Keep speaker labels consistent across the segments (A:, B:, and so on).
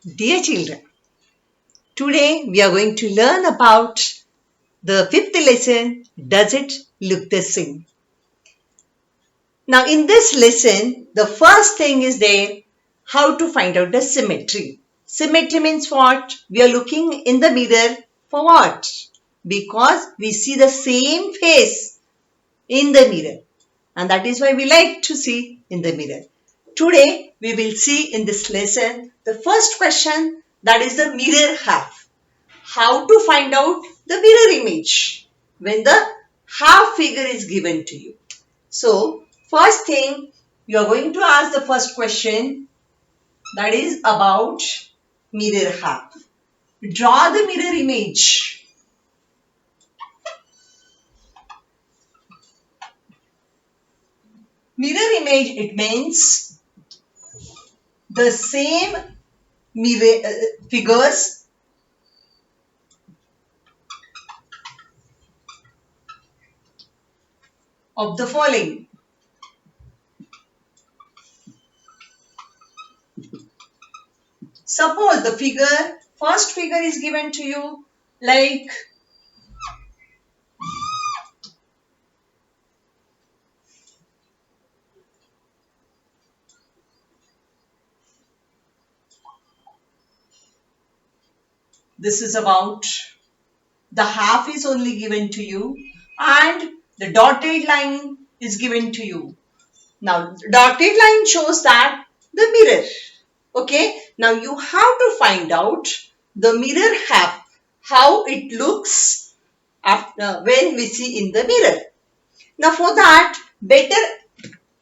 A: Dear children, today we are going to learn about the fifth lesson, Does It Look the Same? Now in this lesson, the first thing is there, how to find out the symmetry. Symmetry means what? We are looking in the mirror for what? Because we see the same face in the mirror. And that is why we like to see in the mirror. Today we will see in this lesson the first question, that is the mirror half. How to find out the mirror image when the half figure is given to you. So first thing, you are going to ask the first question, that is about mirror half. Draw the mirror image. Mirror image, it means the same mirror figures of the following. Suppose the first figure is given to you like this is about the half is only given to you and the dotted line is given to you. Now, dotted line shows that the mirror. Okay. Now, you have to find out the mirror half, how it looks after when we see in the mirror. Now, for that, better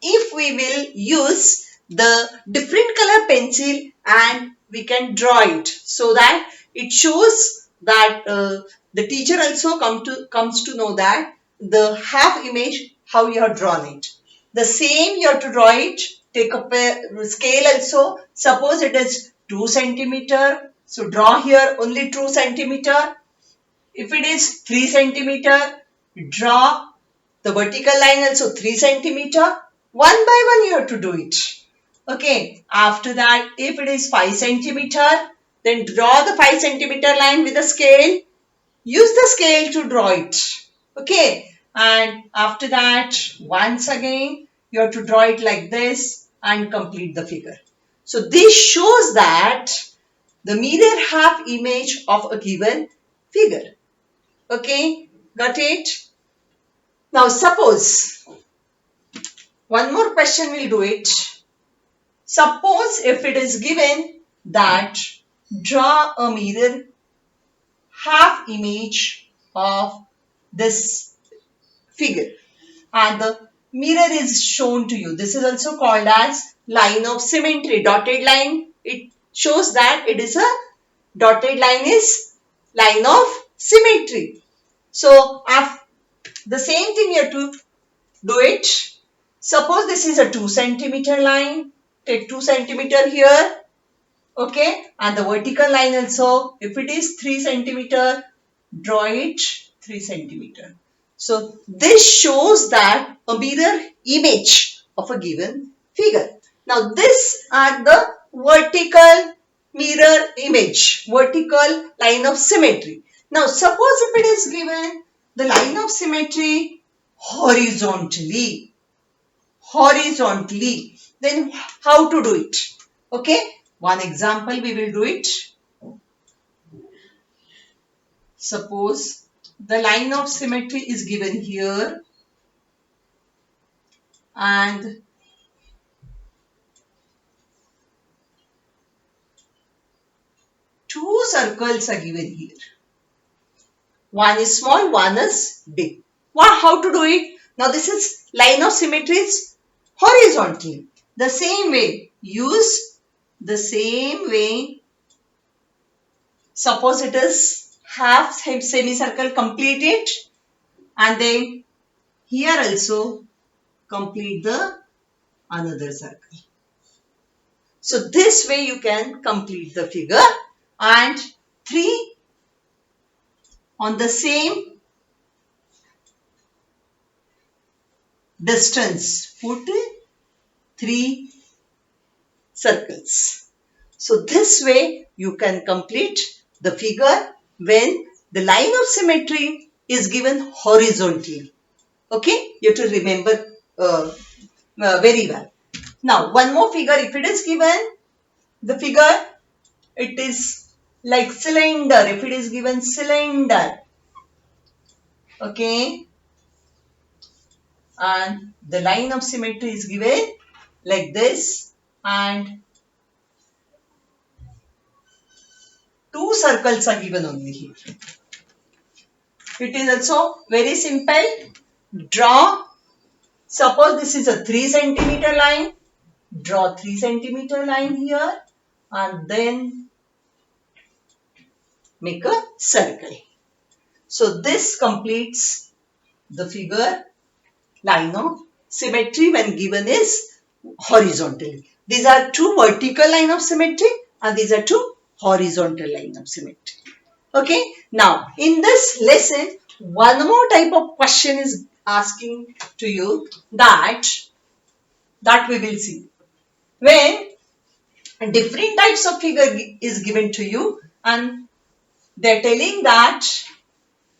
A: if we will use the different color pencil and we can draw it so that it shows that the teacher also comes to know that the half image how you have drawn it. The same you have to draw it. Take up a scale also. Suppose it is 2 centimeter. So draw here only 2 centimeter. If it is 3 centimeter, draw the vertical line also 3 centimeter. One by one you have to do it. Okay. After that, if it is 5 centimeter, then draw the 5 centimeter line with a scale. Use the scale to draw it. Okay. And after that, once again, you have to draw it like this and complete the figure. So this shows that the mirror half image of a given figure. Okay. Got it? Now suppose, one more question we'll do it. Suppose if it is given that draw a mirror half image of this figure and the mirror is shown to you. This is also called as line of symmetry. Dotted line, it shows that it is a dotted line is line of symmetry. So the same thing you have to do it. Suppose this is a 2 centimeter line. Take 2 centimeter here. Okay. And the vertical line also, if it is 3 centimeter, draw it 3 centimeter. So this shows that a mirror image of a given figure. Now this are the vertical mirror image, vertical line of symmetry. Now suppose if it is given the line of symmetry horizontally, then how to do it? Okay, one example we will do it. Suppose the line of symmetry is given here and two circles are given here. One is small, one is big. How to do it? Now this is line of symmetry is horizontally. The same way, use the same way. Suppose it is half semicircle, complete it, and then here also complete the another circle. So this way you can complete the figure, and 3 on the same distance, put 3 circles. So this way you can complete the figure when the line of symmetry is given horizontally. Okay, you have to remember very well. Now, one more figure, if it is given, the figure, it is like cylinder. If it is given cylinder, okay, and the line of symmetry is given like this, and two circles are given only here. It is also very simple. Draw, suppose this is a 3 centimeter line, draw 3 centimeter line here and then make a circle. So this completes the figure line of symmetry when given is horizontally. These are two vertical line of symmetry and these are two horizontal line of symmetry. Okay, now in this lesson, one more type of question is asking to you that we will see. When different types of figure is given to you and they're telling that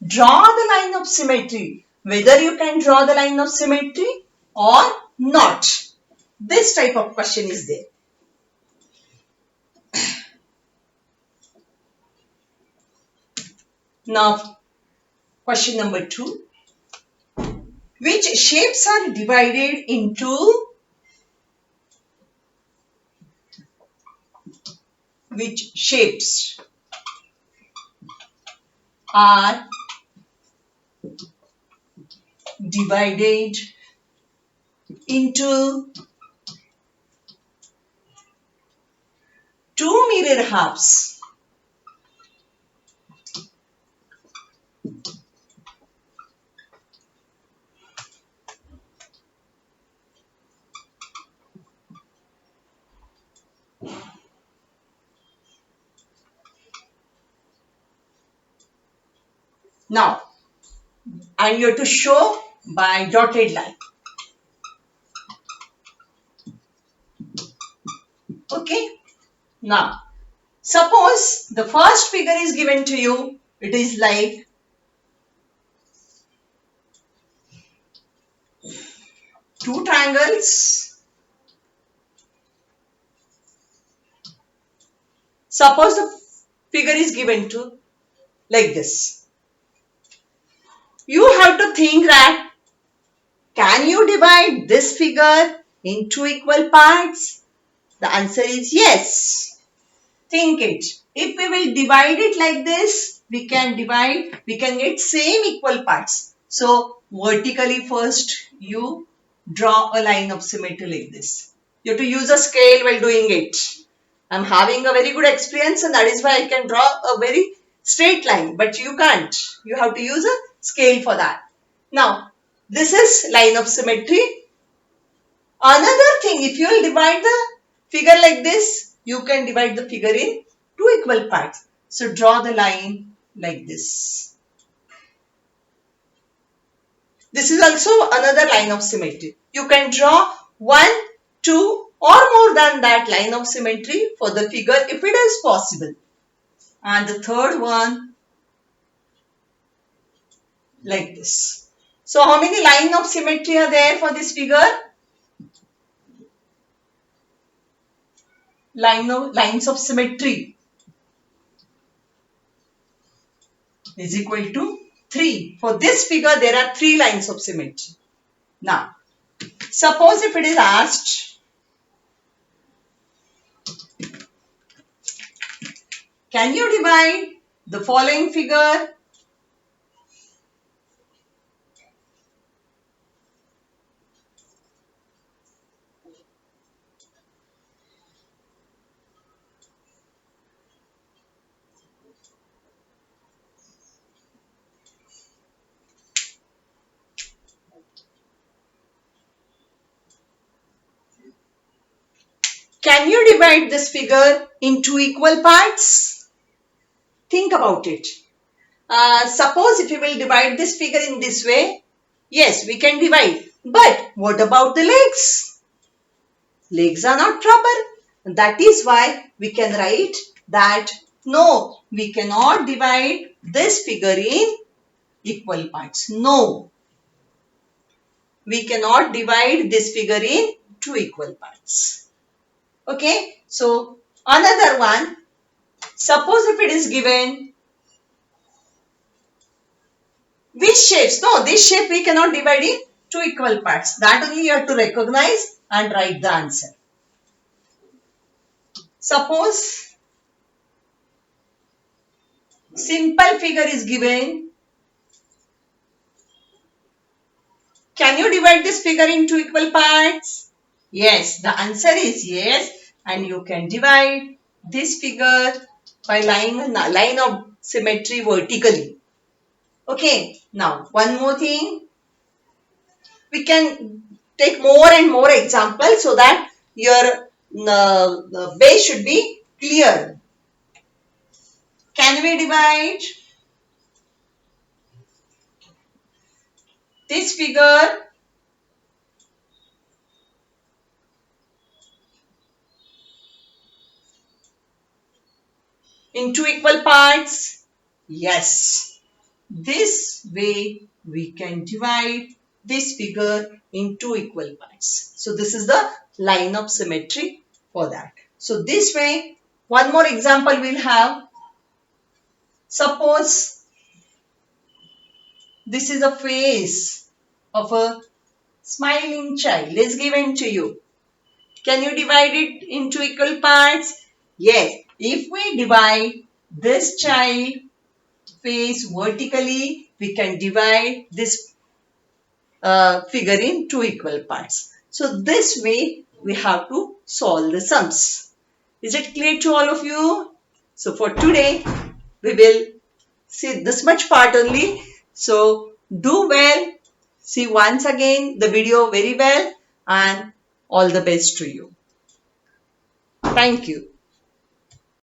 A: draw the line of symmetry, whether you can draw the line of symmetry or not. This type of question is there. Now, question number 2. Which shapes are divided into two mirror halves? Now, and you have to show by dotted line. Okay. Now, suppose the first figure is given to you. It is like two triangles. Suppose the figure is given to like this. You have to think that can you divide this figure into equal parts? The answer is yes. Think it. If we will divide it like this, we can get same equal parts. So vertically first you draw a line of symmetry like this. You have to use a scale while doing it. I'm having a very good experience and that is why I can draw a very straight line, but you can't. You have to use a scale for that. Now, this is line of symmetry. Another thing, if you will divide the figure like this, you can divide the figure in two equal parts. So, draw the line like this. This is also another line of symmetry. You can draw 1, 2 or more than that line of symmetry for the figure if it is possible. And the third one like this. So, how many lines of symmetry are there for this figure? Lines of symmetry is equal to 3. For this figure, there are 3 lines of symmetry. Now, suppose if it is asked, can you divide the following figure? Can you divide this figure into equal parts? Think about it. Suppose if you will divide this figure in this way, yes, we can divide. But what about the legs? Legs are not proper. That is why we can write that no, we cannot divide this figure in equal parts. No, we cannot divide this figure in two equal parts. Okay, so another one, suppose if it is given which shapes, no, this shape we cannot divide in two equal parts. That only you have to recognize and write the answer. Suppose simple figure is given. Can you divide this figure into equal parts? Yes, the answer is yes, and you can divide this figure by laying a line of symmetry vertically. Okay, now one more thing. We can take more and more examples so that your base should be clear. Can we divide this figure into equal parts? Yes. This way we can divide this figure into equal parts. So this is the line of symmetry for that. So this way, one more example we'll have. Suppose this is a face of a smiling child is given to you. Can you divide it into equal parts? Yes. If we divide this child face vertically, we can divide this figure in two equal parts. So this way we have to solve the sums. Is it clear to all of you? So for today we will see this much part only. So do well. See once again the video very well and all the best to you. Thank you.